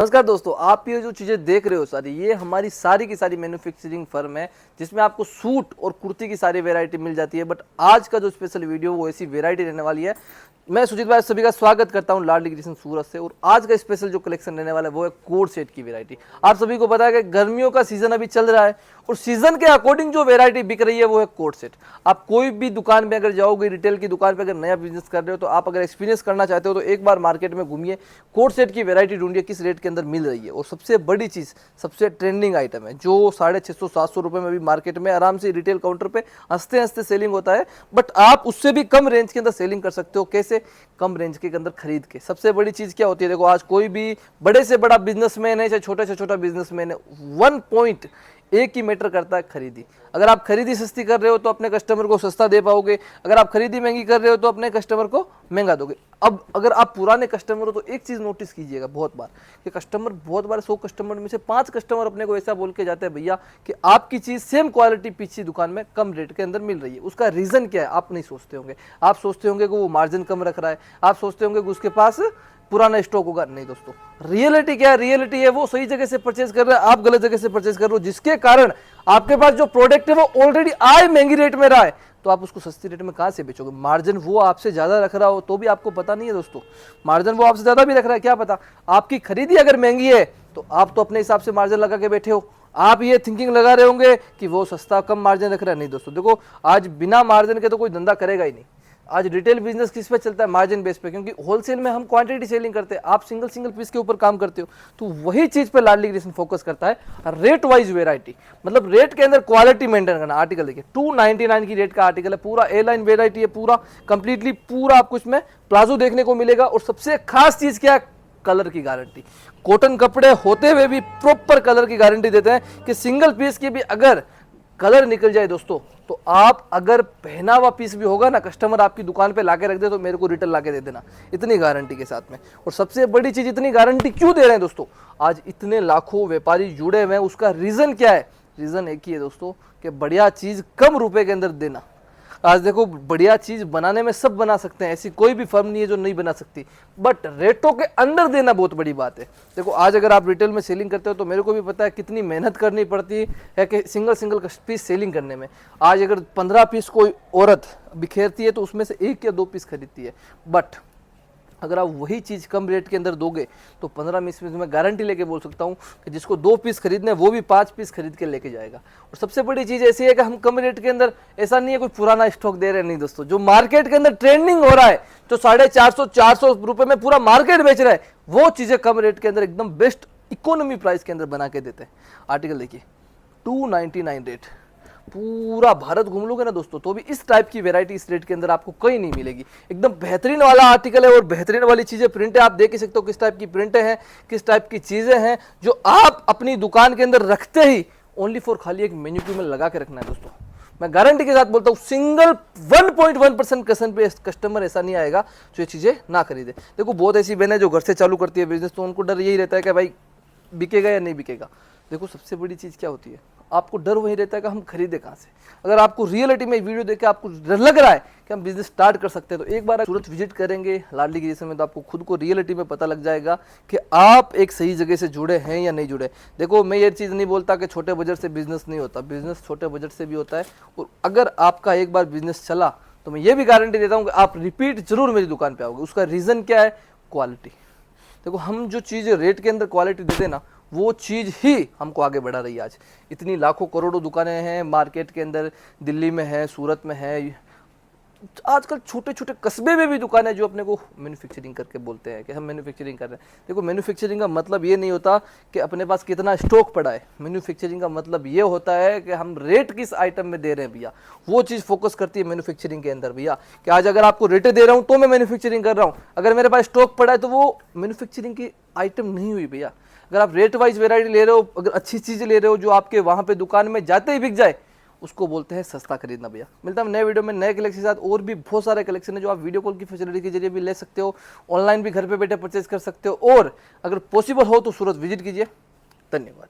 नमस्कार दोस्तों, आप ये जो चीज़ें देख रहे हो सारी, ये हमारी सारी की सारी मैन्युफैक्चरिंग फर्म है जिसमें आपको सूट और कुर्ती की सारी वैरायटी मिल जाती है। बट आज का जो स्पेशल वीडियो वो ऐसी वैरायटी रहने वाली है। मैं सुजीत भाई सभी का स्वागत करता हूं लाडली क्रिएशन सूरत से। और आज का स्पेशल जो कलेक्शन रहने वाला है वो है कोट सेट की वैरायटी। आप सभी को पता है कि गर्मियों का सीजन अभी चल रहा है और सीजन के अकॉर्डिंग जो वैरायटी बिक रही है वो है कोट सेट। आप कोई भी दुकान पे अगर जाओगे, रिटेल की दुकान पे अगर नया बिजनेस कर रहे हो, तो आप अगर एक्सपीरियंस करना चाहते हो तो एक बार मार्केट में घूमिए, कोट सेट की वैरायटी ढूंढिए किस रेट के अंदर मिल रही है। और सबसे बड़ी चीज़, सबसे ट्रेंडिंग आइटम है जो 650-700 रुपये में भी मार्केट में आराम से रिटेल काउंटर पे हंसते हंसते सेलिंग होता है। बट आप उससे भी कम रेंज के अंदर सेलिंग कर सकते हो। कैसे? कम रेंज के अंदर खरीद के। सबसे बड़ी चीज़ क्या होती है, देखो आज कोई भी बड़े से बड़ा बिजनेसमैन है चाहे छोटे से छोटा बिजनेसमैन है, वन पॉइंट एक ही मैटर करता है, खरीदी। अगर आप खरीदी सस्ती कर रहे हो तो अपने कस्टमर को सस्ता दे पाओगे, अगर आप खरीदी महंगी कर रहे हो तो अपने कस्टमर को महंगा दोगे। अब अगर आप पुराने कस्टमर हो तो एक चीज़ नोटिस कीजिएगा बहुत बार कि कस्टमर, बहुत बार 100 कस्टमर में से 5 कस्टमर अपने को ऐसा बोल के जाते हैं, भैया कि आपकी चीज़ सेम क्वालिटी पीछे दुकान में कम रेट के अंदर मिल रही है। उसका रीज़न क्या है आप नहीं सोचते होंगे। आप सोचते होंगे कि वो मार्जिन कम रख रहा है, आप सोचते होंगे कि उसके पास पुराना स्टॉक होगा। नहीं दोस्तों, रियलिटी क्या है? रियलिटी है वो सही जगह से परचेज कर रहा है, आप गलत जगह से परचेज कर रहे हो, जिसके कारण आपके पास जो प्रोडक्ट है वो ऑलरेडी आज महंगी रेट में रहा है, तो आप उसको सस्ती रेट में कहां से बेचोगे? मार्जिन वो आपसे ज्यादा रख रहा हो तो भी आपको पता नहीं है दोस्तों। मार्जिन वो आपसे ज्यादा भी रख रहा है, क्या पता आपकी खरीदी अगर महंगी है तो आप तो अपने हिसाब से मार्जिन लगा के बैठे हो। आप ये थिंकिंग लगा रहे होंगे कि वो सस्ता कम मार्जिन रख रहा है। नहीं दोस्तों, देखो आज बिना मार्जिन के तो कोई धंधा करेगा ही नहीं। आज रिटेल बिजनेस किस पे चलता है? मार्जिन बेस पे, क्योंकि होलसेल में हम क्वांटिटी सेलिंग करते हैं, आप सिंगल सिंगल पीस के ऊपर काम करते हो। तो वही चीज पे लाडली क्रिएशन फोकस करता है, रेट वाइज वेराइटी, मतलब रेट के अंदर क्वालिटी मेंटेन करना। आर्टिकल देखिए 299 की रेट का आर्टिकल है, पूरा ए लाइन वेराइटी है, पूरा कंप्लीटली पूरा आपको इसमें प्लाजो देखने को मिलेगा। और सबसे खास चीज क्या है? कलर की गारंटी। कॉटन कपड़े होते हुए भी प्रॉपर कलर की गारंटी देते हैं कि सिंगल पीस की भी अगर कलर निकल जाए दोस्तों, तो आप अगर पहना हुआ पीस भी होगा ना, कस्टमर आपकी दुकान पे लाके रख दे तो मेरे को रिटर्न लाके दे देना, इतनी गारंटी के साथ में। और सबसे बड़ी चीज, इतनी गारंटी क्यों दे रहे हैं दोस्तों? आज इतने लाखों व्यापारी जुड़े हुए हैं, उसका रीजन क्या है? रीजन एक ही है दोस्तों कि बढ़िया चीज कम रुपए के अंदर देना। आज देखो, बढ़िया चीज बनाने में सब बना सकते हैं, ऐसी कोई भी फर्म नहीं है जो नहीं बना सकती, बट रेटों के अंदर देना बहुत बड़ी बात है। देखो आज अगर आप रिटेल में सेलिंग करते हो तो मेरे को भी पता है कितनी मेहनत करनी पड़ती है कि सिंगल सिंगल पीस सेलिंग करने में। आज अगर 15 पीस कोई औरत बिखेरती है तो उसमें से 1 या 2 पीस खरीदती है। बट अगर आप वही चीज़ कम रेट के अंदर दोगे तो 15 पीस में मैं गारंटी लेके बोल सकता हूँ कि जिसको 2 पीस खरीदने वो भी 5 पीस खरीद के लेके जाएगा। और सबसे बड़ी चीज़ ऐसी है कि हम कम रेट के अंदर, ऐसा नहीं है कोई पुराना स्टॉक दे रहे हैं, नहीं दोस्तों। जो मार्केट के अंदर ट्रेंडिंग हो रहा है, जो 450-400 रुपये में पूरा मार्केट बेच रहा है, वो चीज़ें कम रेट के अंदर एकदम बेस्ट इकोनॉमी प्राइस के अंदर बना के देते हैं। आर्टिकल देखिए 299 रेट, पूरा भारत घूम लोगे ना दोस्तों तो भी इस टाइप की वैरायटी इस रेट के अंदर आपको कहीं नहीं मिलेगी। एकदम बेहतरीन वाला आर्टिकल है और बेहतरीन वाली चीजें, प्रिंट है, आप देख ही सकते हो किस टाइप की प्रिंटें हैं, किस टाइप की चीजें हैं, जो आप अपनी दुकान के अंदर रखते ही ओनली फॉर खाली एक मेन्यू की में लगा के रखना है दोस्तों। मैं गारंटी के साथ बोलता हूँ, सिंगल 1.1% कस्टमर ऐसा नहीं आएगा जो ये चीजें ना खरीदे। देखो बहुत ऐसी बहनें जो घर से चालू करती है बिजनेस, तो उनको डर यही रहता है कि भाई बिकेगा या नहीं बिकेगा। देखो सबसे बड़ी चीज़ क्या होती है, आपको डर वही रहता है कि हम खरीदे कहाँ से। अगर आपको रियलिटी में वीडियो देख के आपको डर लग रहा है कि हम बिजनेस स्टार्ट कर सकते हैं, तो एक बार सूरत विजिट करेंगे लाडली क्रिएशन में, तो आपको खुद को रियलिटी में पता लग जाएगा कि आप एक सही जगह से जुड़े हैं या नहीं जुड़े। देखो मैं ये चीज़ नहीं बोलता कि छोटे बजट से बिजनेस नहीं होता, बिजनेस छोटे बजट से भी होता है। और अगर आपका एक बार बिजनेस चला तो मैं ये भी गारंटी देता हूँ कि आप रिपीट जरूर मेरी दुकान पर आओगे। उसका रीज़न क्या है? क्वालिटी। देखो हम जो चीज़ रेट के अंदर क्वालिटी देते ना, वो चीज़ ही हमको आगे बढ़ा रही है। आज इतनी लाखों करोड़ों दुकानें हैं मार्केट के अंदर, दिल्ली में है, सूरत में है, आजकल छोटे छोटे कस्बे में भी दुकानें जो अपने को मैन्युफैक्चरिंग करके बोलते हैं कि हम मैन्युफैक्चरिंग कर रहे हैं। देखो मैन्युफैक्चरिंग का मतलब ये नहीं होता कि अपने पास कितना स्टॉक पड़ा है। मैन्युफैक्चरिंग का मतलब ये होता है कि हम रेट किस आइटम में दे रहे हैं भैया, वो चीज़ फोकस करती है मैन्युफैक्चरिंग के अंदर भैया। कि आज अगर आपको रेटें दे रहा हूँ तो मैं मैन्युफैक्चरिंग कर रहा हूँ, अगर मेरे पास स्टॉक पड़ा है तो वो मैन्युफैक्चरिंग की आइटम नहीं हुई भैया। अगर आप रेट वाइज वेराइटी ले रहे हो, अगर अच्छी चीज़ ले रहे हो जो आपके वहाँ पे दुकान में जाते ही बिक जाए, उसको बोलते हैं सस्ता खरीदना भैया। मिलता है नए वीडियो में नए कलेक्शन के साथ। और भी बहुत सारे कलेक्शन है जो आप वीडियो कॉल की फैसिलिटी के जरिए भी ले सकते हो, ऑनलाइन भी घर पे बैठे परचेज कर सकते हो। और अगर पॉसिबल हो तो सूरत विजिट कीजिए। धन्यवाद।